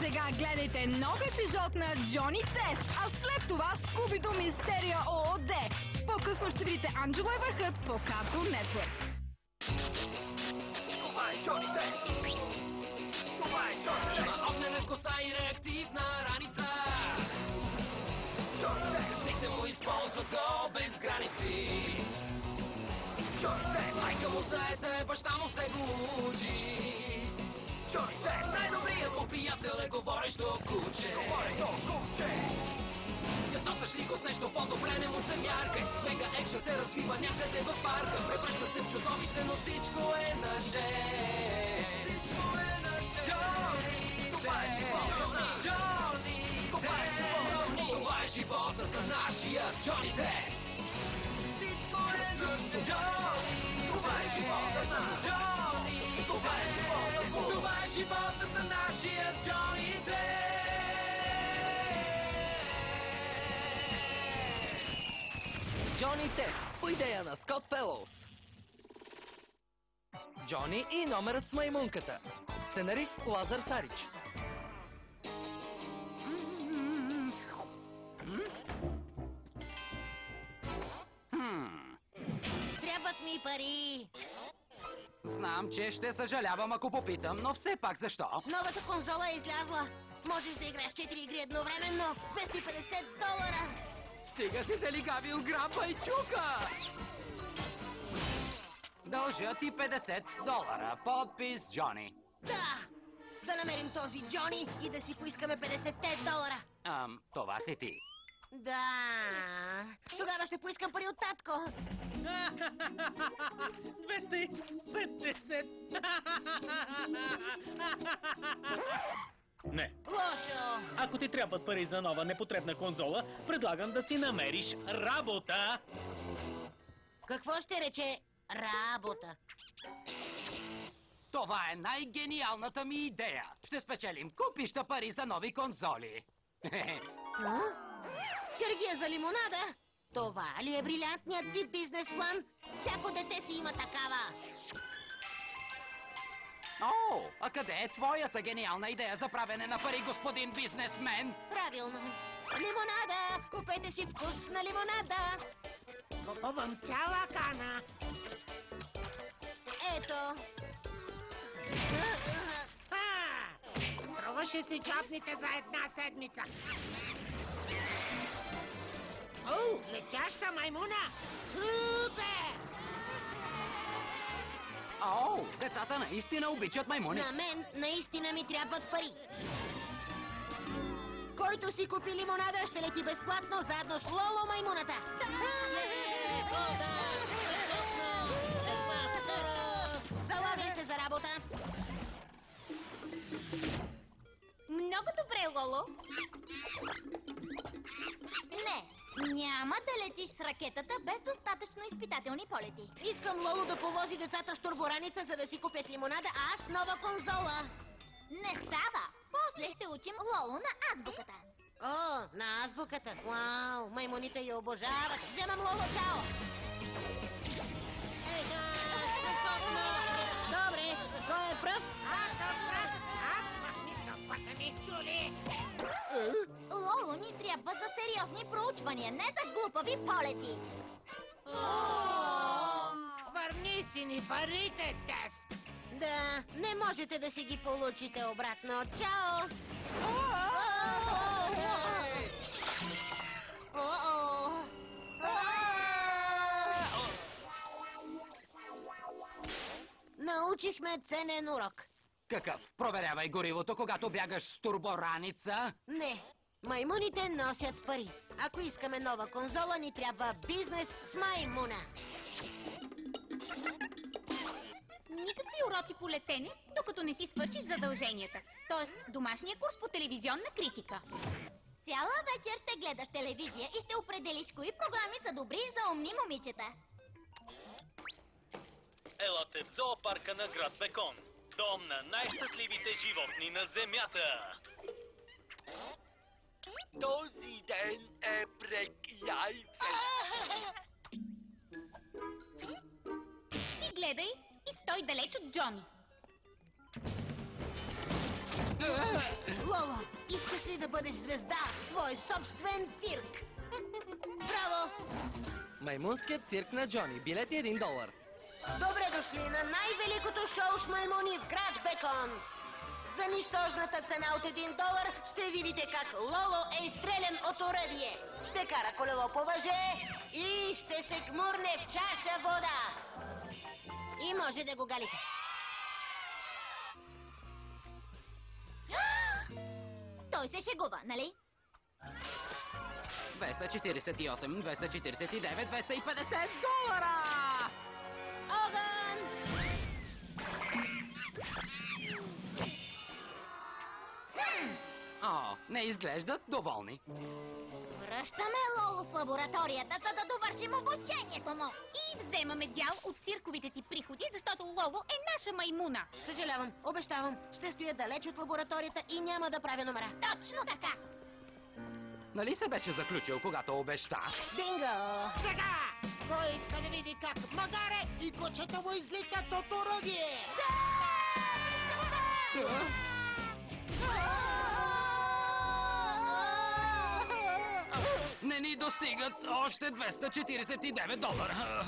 Сега гледайте нов епизод на Джони Тест, а след това Скуби-Ду Мистерия ООД. По-късно ще видите Анджело и върхът по Cartoon Network. Това е Джони Тест! Това е Джони Тест! Има огнена коса и реактивна раница. Джони Тест! Сестрите му използват го без граници. Джони Тест! Майка му заета, баща му се го учи. Джони Тест! Най-добрият му приятел е говорещо куче. Говорещо куче! Като съшли го с нещо по-добре, не му се мяркай. Мега екшън се развива някъде в парка. Превръща се в чудовище, но всичко е на жест. Всичко е на жест. Джони Това е живота! Джони Това е живота! Това е животът на нашия Джони Тест. Всичко е на жест. Джони Това е живота на Джони. Това е живота! Това е животът на нашия Джони Тест. Джони Тест по идея на Скот Фелоус. Джони и номерът с маймунката. Сценарист Лазар Сарич. Трябват ми пари. Знам, че ще съжалявам, ако попитам, но все пак защо? Новата конзола е излязла. Можеш да играеш 4 игри едновременно. $250. Стига си залигавил грабва и чука! Дължа ти $50. Подпис Джони. Да! Да намерим този Джони и да си поискаме $50. Това си ти. Да. Тогава ще поискам пари от татко. 250. Не. Лошо. Ако ти трябват пари за нова непотребна конзола, предлагам да си намериш работа. Какво ще рече работа? Това е най-гениалната ми идея. Ще спечелим купища пари за нови конзоли. А? Хергия за лимонада? Това ли е брилянтният ти бизнес план? Всяко дете си има такава. О, а къде е твоята гениална идея за правене на пари, господин бизнесмен? Правилно. Лимонада! Купете си вкусна лимонада! Купувам цяла кана. Ето. Струваше си чопните за една седмица. О, летяща маймуна! Супер! О, децата наистина обичат маймуни. На мен наистина ми трябват пари. Който си купи лимонада, ще лети безплатно заедно с Лоло маймуната. Залагай се за работа. Много добре, Лоло. Не, няма да летиш с ракетата без достатъчно изпитателни полети. Искам Лоло да повози децата с турбораница, за да си купят лимонада, а аз нова конзола. Не става. После ще учим Лоло на азбуката. О, на азбуката. Вау, маймуните я обожават. Вземам Лоло, чао! Ега, страхотно! Добре, кой е пръв? Аз съм прав! Аз махни сопата ми, чули! Лоло ни трябва за сериозни проучвания, не за глупави полети. Върни си ни парите, Тест! Да, не можете да си ги получите обратно. Чао! О-о! Научихме ценен урок. Какъв? Проверявай горивото, когато бягаш с турбораница. Не, маймуните носят пари. Ако искаме нова конзола, ни трябва бизнес с маймуна. Никакви уроци по летене, докато не си свършиш задълженията. Тоест, домашния курс по телевизионна критика. Цяла вечер ще гледаш телевизия и ще определиш кои програми са добри за умни момичета. Елате в зоопарка на град Бекон. Дом на най-щастливите животни на земята. Този ден е брек яйце. Ти гледай и стой далеч от Джони. Лоло, Искаш ли да бъдеш звезда в свой собствен цирк? Браво! Маймунският цирк на Джони. Билети $1. Добре дошли на най-великото шоу с маймуни в град Бекон. За нищожната цена от $1 ще видите как Лоло е изстрелян от оръдие. Ще кара колело по въже и ще се гмурне в чаша вода. И може да го галите. Той се шегува, нали? 248, 249, $250! Огън! О, не изглеждат доволни. Връщаме Лоло в лабораторията, за да довършим обучението му. И вземаме дял от цирковите ти приходи, защото Лоло е наша маймуна. Съжалявам, обещавам, ще стоя далеч от лабораторията и няма да правя номера. Точно така. Нали се беше заключил, когато обеща? Бинго! Сега! Кой иска да види как магаре и кучета му излитат от оръдие? Не ни достигат още $249.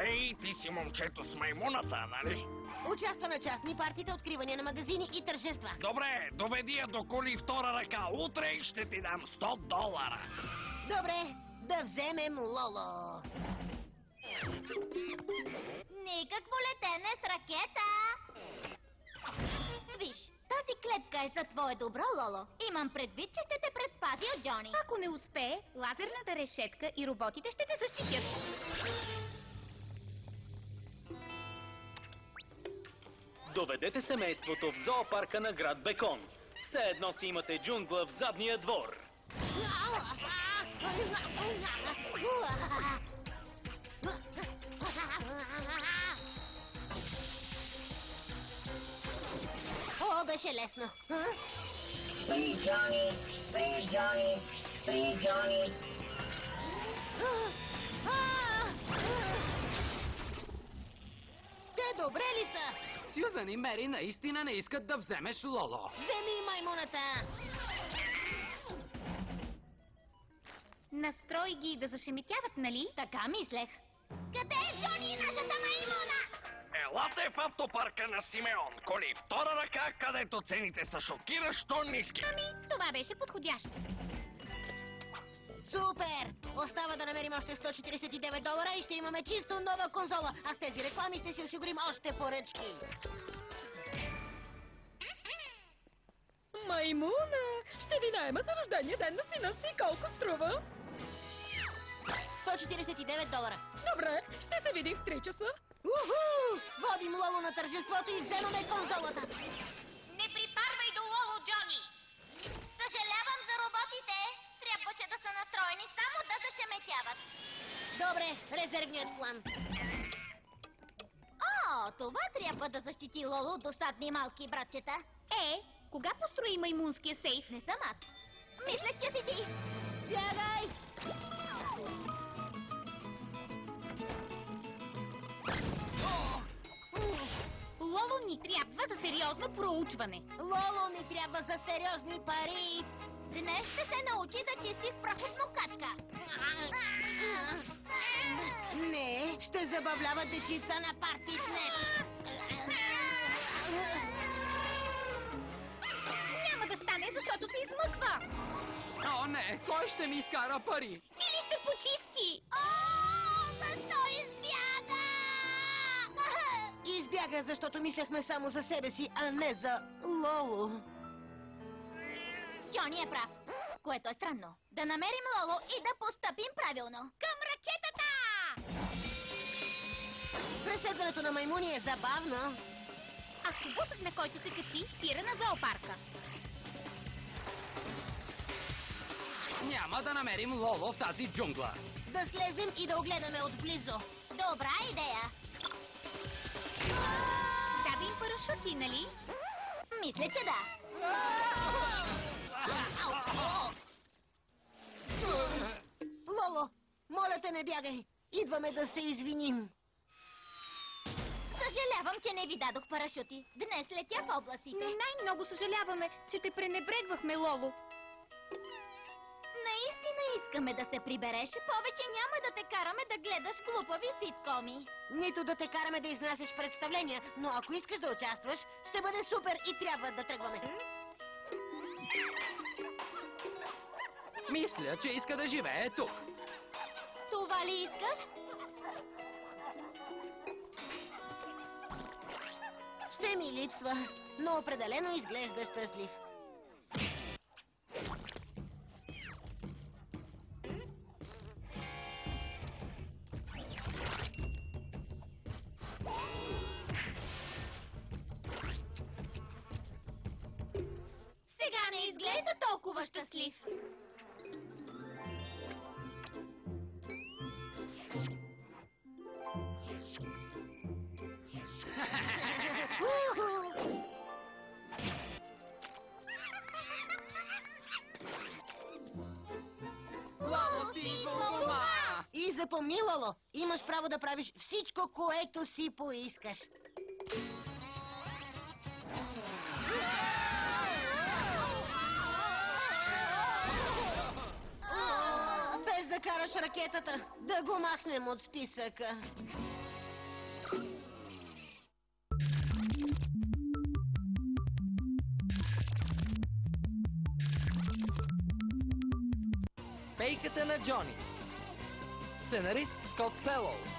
Ей, ти си момчето с маймуната, нали? Участва на частни партита, откриване на магазини и тържества. Добре, доведи я до коли втора ръка. Утре ще ти дам $100. Добре, да вземем Лоло. Никакво летене с ракета! Виж, тази клетка е за твое добро, Лоло. Имам предвид, че ще те предпази от Джони. Ако не успее, лазерната решетка и роботите ще те защитят. Доведете семейството в зоопарка на град Бекон. Все едно си имате джунгла в задния двор. О, беше лесно. Free Johnny, Free Johnny, Free Johnny. Те добре ли са? Сюзан и Мери наистина не искат да вземеш Лоло. Вземи маймуната! Настрой ги да зашеметяват, нали? Така мислех. Къде е Джони и нашата маймуна? Елате в автопарка на Симеон. Коли втора ръка, където цените са шокиращо ниски. Ами, това беше подходящо. Супер! Остава да намерим още $149 и ще имаме чисто нова конзола. А с тези реклами ще си осигурим още поръчки. Маймуна! Ще ви наема за рождения ден на сина си. Колко струва? $149. Добре, ще се видим в 3 часа. Уху! Водим Лоло на тържеството и вземаме конзолата. Не припарвай до Лоло, Джони! Съжалявам за роботите. Трябваше да са настроени само да зашеметяват. Добре, резервният план. О, това трябва да защити Лоло от досадни малки братчета. Кога построи маймунския сейф? Не съм аз. Мислех, че си ти. Бягай! Лоло ни трябва за сериозно проучване. Лоло ми трябва за сериозни пари. Днес ще се научи да чисти с прахосмокачка. Не, ще забавлява дечица на парти днес. Няма да стане, защото се измъква. О, не! Кой ще ми изкара пари? Или ще почисти. О, защо избяга? Избяга, защото мислехме само за себе си, а не за Лоло. Джони е прав, което е странно. Да намерим Лоло и да постъпим правилно. Към ракетата! Преследването на маймуни е забавно. Автобусът, на който се качи, спира на зоопарка. Няма да намерим Лоло в тази джунгла. Да слезем и да огледаме отблизо. Добра идея. Даде им парашути, нали? Мисля, че да. Лоло, моля те, не бягай. Идваме да се извиним. Съжалявам. Съжалявам, че не ви дадох парашути. Днес летя в облаците. Най-много съжаляваме, че те пренебрегвахме, Лоло. Наистина искаме да се прибереш. Повече няма да те караме да гледаш глупави ситкоми. Нито да те караме да изнасяш представления, но ако искаш да участваш, ще бъде супер и трябва да тръгваме. Мисля, че иска да живее тук. Това ли искаш? Ще ми липсва, но определено изглежда щастлив. Сега не изглежда толкова щастлив. Лоло си дома! И запомни, Лоло, имаш право да правиш всичко, което си поискаш. Без да караш ракетата, да го махнем от списъка. Пейката на Джони. Сценарист Скот Фелоус.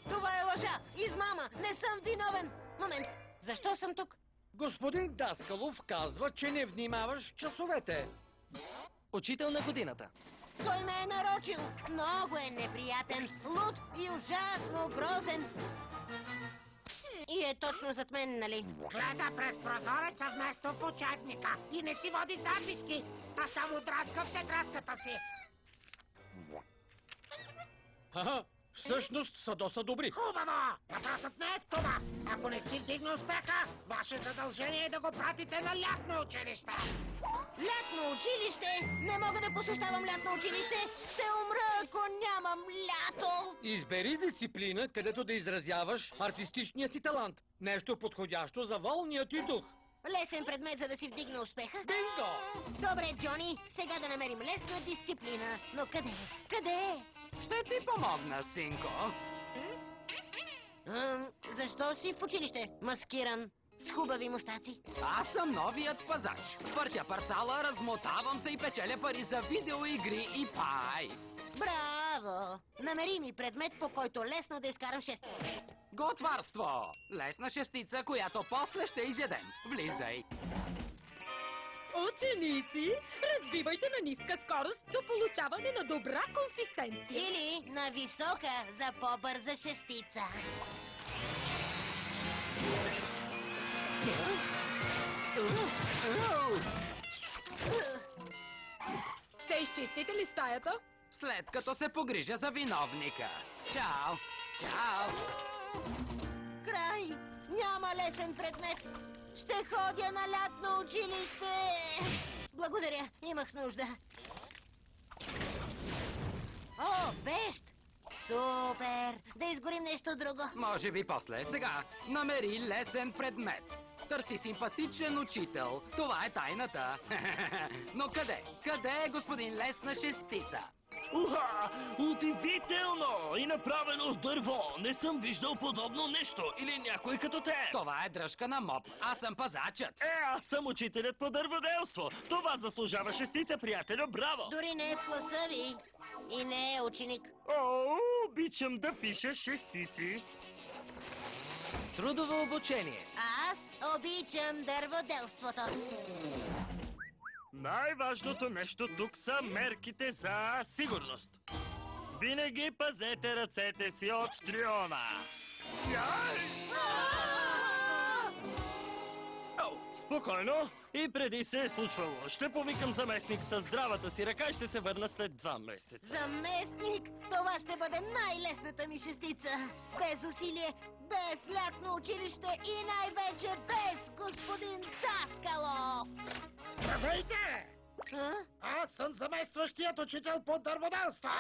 Това е лъжа! Измама! Не съм виновен! Момент, защо съм тук? Господин Даскалов казва, че не внимаваш в часовете. Учител на годината. Той ме е нарочил! Много е неприятен, луд и ужасно грозен. И е точно зад мен, нали? Гледа през прозореца вместо в учебника и не си води записки, а само драска в тетрадката си. Ага, всъщност са доста добри. Хубаво! Въпросът не е в това. Ако не си вдигна успеха, ваше задължение е да го пратите на лятно училище. Лятно училище? Не мога да посещавам лятно училище! Ще умра, ако нямам лято! Избери дисциплина, където да изразяваш артистичния си талант. Нещо подходящо за волния ти дух. Лесен предмет, за да си вдигна успеха? Бинго! Добре, Джони, сега да намерим лесна дисциплина. Но къде? Къде? Ще ти помогна, синко. Защо си в училище, маскиран, с хубави мустаци? Аз съм новият пазач. Въртя парцала, размотавам се и печеля пари за видеоигри и пай. Браво! Намери ми предмет, по който лесно да изкарам шест. Готварство! Лесна шестица, която после ще изядем. Влизай. Ученици, разбивайте на ниска скорост до получаване на добра консистенция. Или на висока за по-бърза шестица. Ще изчистите ли стаята? След като се погрижа за виновника. Чао! Чао! Край! Няма лесен предмет! Ще ходя на лятно училище! Благодаря, имах нужда. О, вещ! Супер! Да изгорим нещо друго. Може би после. Сега намери лесен предмет. Търси симпатичен учител. Това е тайната. Но къде? Къде е господин лесна шестица? Уха! Удивително! И направено от дърво! Не съм виждал подобно нещо! Или някой като те! Това е дръжка на моп. Аз съм пазачът. Аз съм учителят по дърводелство! Това заслужава шестица, приятелю! Браво! Дори не е в класа ви. И не е ученик. О, обичам да пиша шестици. Трудово обучение. Аз обичам дърводелството. Най-важното нещо тук са мерките за сигурност. Винаги пазете ръцете си от триона. Спокойно. И преди се е случвало. Ще повикам заместник със здравата си ръка и ще се върна след 2 месеца. Заместник? Това ще бъде най-лесната ми шестица. Без усилие, без лятно училище и най-вече без господин Даскалов. Здравейте! Аз съм заместващият учител по дърводелство.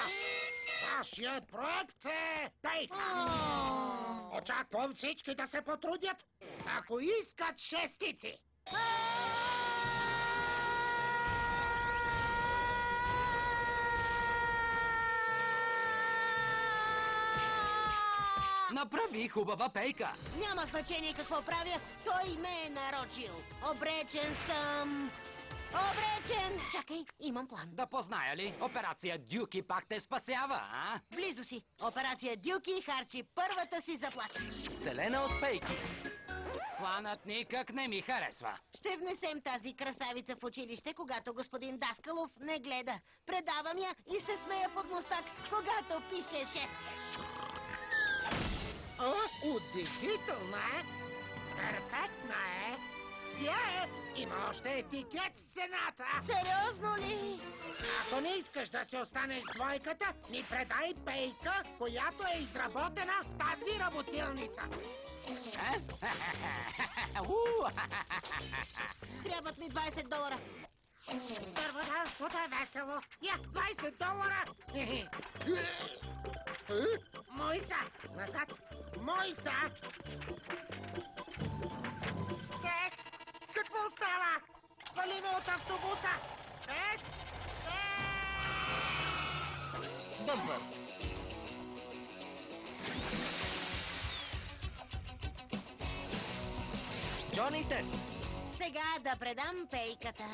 Вашият проект е пейка. Очаквам всички да се потрудят, ако искат шестици. Направи хубава пейка. Няма значение какво правя, той ме е нарочил. Обречен съм. Обречен! Чакай, имам план. Да позная ли? Операция Дюки пак те спасява, а? Близо си. Операция Дюки харчи първата си заплата. Вселена от пейки. Планът никак не ми харесва. Ще внесем тази красавица в училище, когато господин Даскалов не гледа. Предавам я и се смея под мустак, когато пише 6. О, удивителна е! Перфектна е! Тя е! Има още етикет с цената! Сериозно ли? Ако не искаш да се останеш с двойката, ни предай пейка, която е изработена в тази работилница. Трябват ми $20. Първоданството е весело. Я, $20! Мой са! Назад! Мой са! Тест! Какво става? Свали ме от автобуса! Тест! Бъмпър. Джони Тест. Сега да предам пейката.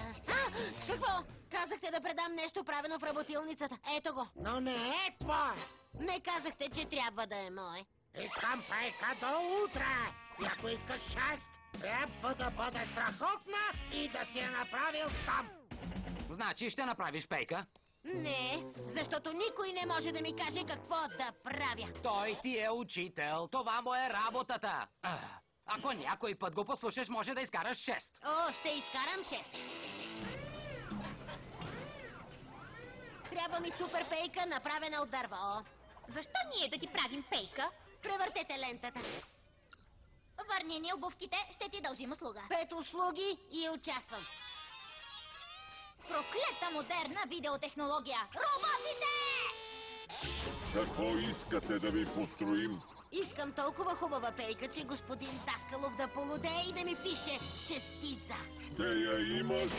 Какво? Казахте да предам нещо правено в работилницата. Ето го. Но не е твое! Не казахте, че трябва да е мое. Искам пейка до утре! И ако искаш 6, трябва да бъде страхотна и да си я направил сам! Значи ще направиш пейка? Не, защото никой не може да ми каже какво да правя. Той ти е учител. Това му е работата. Ако някой път го послушаш, може да изкараш 6. О, ще изкарам 6. Трябва ми супер пейка, направена от дърво. Защо ние да ти правим пейка? Превъртете лентата. Върни ни обувките, ще ти дължим услуга. 5 услуги и участвам. Проклета модерна видеотехнология! Роботите! Какво искате да ви построим? Искам толкова хубава пейка, че господин Даскалов да полудее и да ми пише 6. Ще я имаш.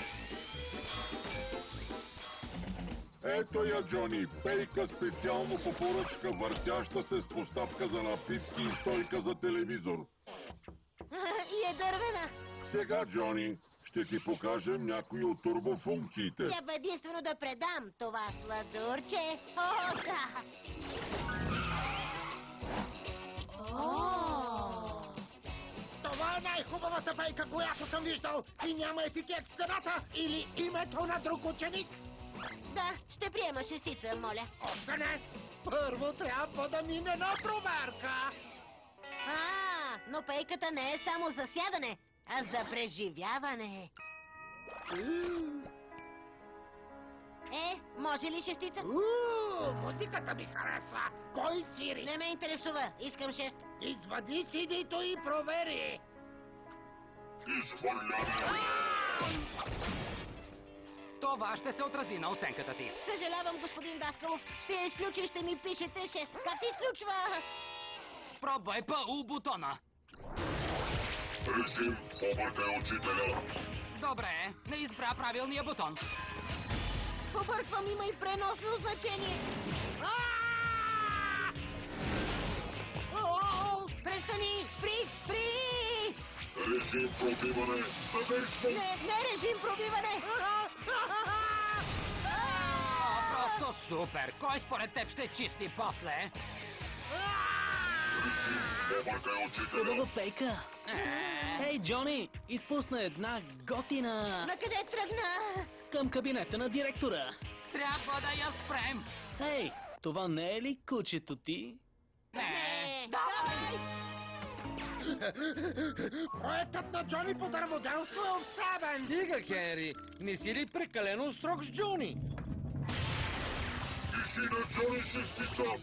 Ето я, Джони. Пейка специално по поръчка, въртяща се с поставка за напитки и стойка за телевизор. И е дървена. Сега, Джони, ще ти покажем някои от турбофункциите. Трябва единствено да предам това сладурче. О, да! Това е най-хубавата пейка, която съм виждал. И няма етикет с цената или името на друг ученик. Да, ще приема 6, моля. Още не. Първо трябва да мине на проверка. Но пейката не е само за сядане, а за преживяване. Може ли 6? Музиката ми харесва. Кой свири? Не ме интересува. Искам 6. Извади CD-то и провери. Изхвърляне! Това ще се отрази на оценката ти. Съжалявам, господин Даскалов. Ще я изключи и ще ми пишете 6. Как се изключва? Пробвай ПУ бутона. Режим, побъркай учителя. Добре, не избра правилния бутон. Побърквам, има и преносно значение. Престани! Спри! Режим пробиване. Задействам. Не режим пробиване! Просто супер! Кой според теб ще чисти после? Режим, побъркай учителя. Хубава пейка. Ей, Джони, изпусна една готина. Накъде тръгна? Към кабинета на директора. Трябва да я спрем. Ей, това не е ли кучето ти? Не. Давай! Проектът на Джони по дърводелство е обсебен. Стига, Хенри! Не си ли прекалено строг с Джони? Пиши на Джони 6.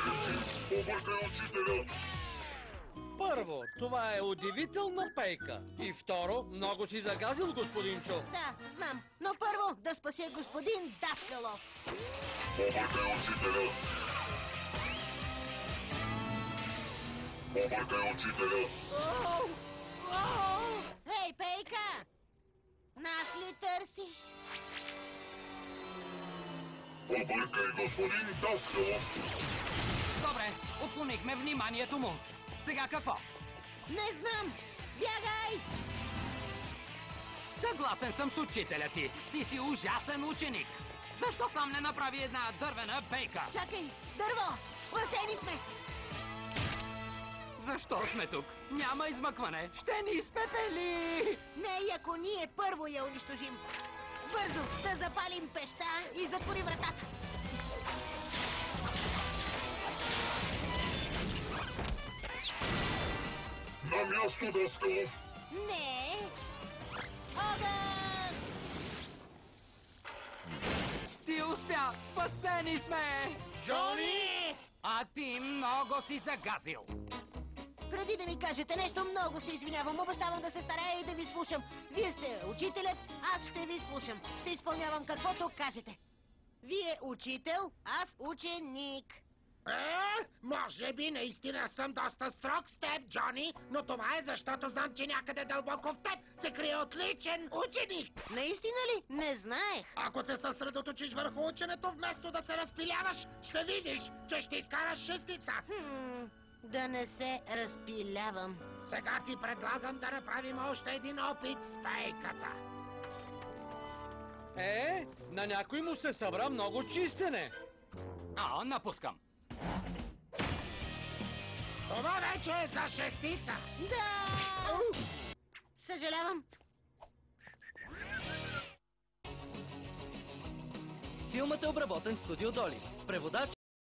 Режим, побъркай учителя. Първо, това е удивителна пейка. И второ, много си загазил, господинчо. Да, знам. Но първо да спася господин Даскалов. Побъркай учителя. Побъркай учителя! Ей, Пейка! Нас ли търсиш? Побъркай, господин Даскалов! Добре, отклонихме вниманието му. Сега какво? Не знам! Бягай! Съгласен съм с учителя ти. Ти си ужасен ученик. Защо сам не направи една дървена бейка? Чакай! Дърво! Спасени сме! Защо сме тук? Няма измъкване. Ще ни изпепели! Не, и ако ние първо я унищожим. Бързо да запалим пеща и затвори вратата. На място, Даскалов! Не! Огън! Ти успя! Спасени сме! Джони! А ти много си загазил. Преди да ми кажете нещо, много се извинявам. Обещавам да се старая и да ви слушам. Вие сте учителят, аз ще ви слушам. Ще изпълнявам каквото кажете. Вие учител, аз ученик. Може би наистина съм доста строг с теб, Джони, но това е защото знам, че някъде дълбоко в теб се крие отличен ученик. Наистина ли? Не знаех. Ако се съсредоточиш върху ученето, вместо да се разпиляваш, ще видиш, че ще изкараш шестица. Да не се разпилявам. Сега ти предлагам да направим още един опит с пейката. На някой му се събра много чистене. Напускам. Това вече е за шестица. Да! Съжалявам. Филмът е обработен в студио Доли. Преводач